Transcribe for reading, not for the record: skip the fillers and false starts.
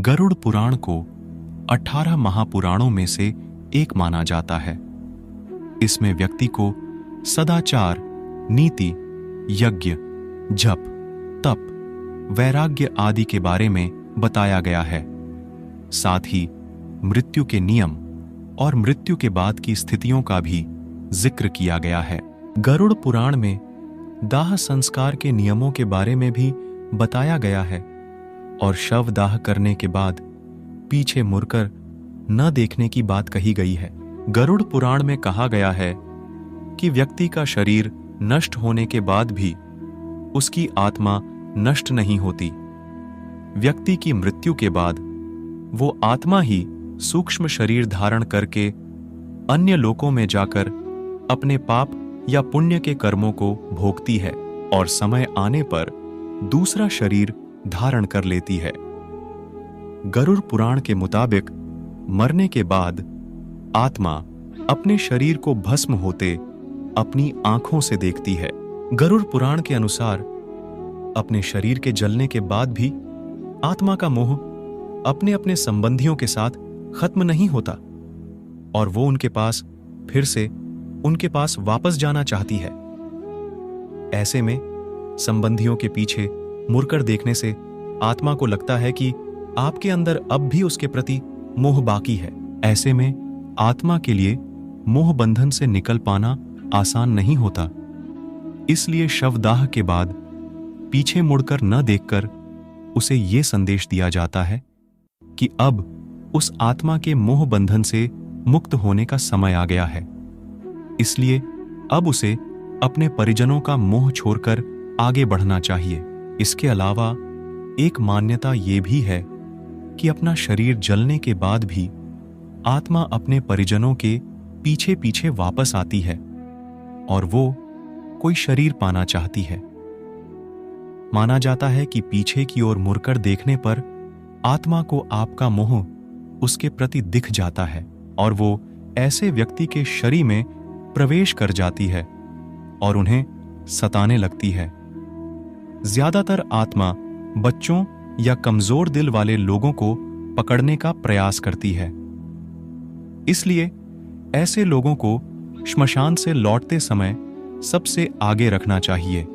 गरुड़ पुराण को 18 महापुराणों में से एक माना जाता है। इसमें व्यक्ति को सदाचार, नीति, यज्ञ, जप, तप, वैराग्य आदि के बारे में बताया गया है। साथ ही मृत्यु के नियम और मृत्यु के बाद की स्थितियों का भी जिक्र किया गया है। गरुड़ पुराण में दाह संस्कार के नियमों के बारे में भी बताया गया है और शव दाह करने के बाद पीछे मुड़कर न देखने की बात कही गई है। गरुड़ पुराण में कहा गया है कि व्यक्ति का शरीर नष्ट होने के बाद भी उसकी आत्मा नष्ट नहीं होती। व्यक्ति की मृत्यु के बाद वो आत्मा ही सूक्ष्म शरीर धारण करके अन्य लोकों में जाकर अपने पाप या पुण्य के कर्मों को भोगती है और समय आने पर दूसरा शरीर धारण कर लेती है। गरुड़ पुराण के मुताबिक मरने के बाद आत्मा अपने शरीर को भस्म होते अपनी आंखों से देखती है। गरुड़ पुराण के अनुसार अपने शरीर के जलने के बाद भी आत्मा का मोह अपने अपने संबंधियों के साथ खत्म नहीं होता और वो उनके पास फिर से उनके पास वापस जाना चाहती है। ऐसे में संबंधियों के पीछे मुड़कर देखने से आत्मा को लगता है कि आपके अंदर अब भी उसके प्रति मोह बाकी है। ऐसे में आत्मा के लिए मोह बंधन से निकल पाना आसान नहीं होता। इसलिए शवदाह के बाद पीछे मुड़कर न देखकर उसे ये संदेश दिया जाता है कि अब उस आत्मा के मोह बंधन से मुक्त होने का समय आ गया है। इसलिए अब उसे अपने परिजनों का मोह छोड़कर आगे बढ़ना चाहिए। इसके अलावा एक मान्यता ये भी है कि अपना शरीर जलने के बाद भी आत्मा अपने परिजनों के पीछे पीछे वापस आती है और वो कोई शरीर पाना चाहती है। माना जाता है कि पीछे की ओर मुड़कर देखने पर आत्मा को आपका मोह उसके प्रति दिख जाता है और वो ऐसे व्यक्ति के शरीर में प्रवेश कर जाती है और उन्हें सताने लगती है। ज्यादातर आत्मा बच्चों या कमजोर दिल वाले लोगों को पकड़ने का प्रयास करती है। इसलिए ऐसे लोगों को श्मशान से लौटते समय सबसे आगे रखना चाहिए।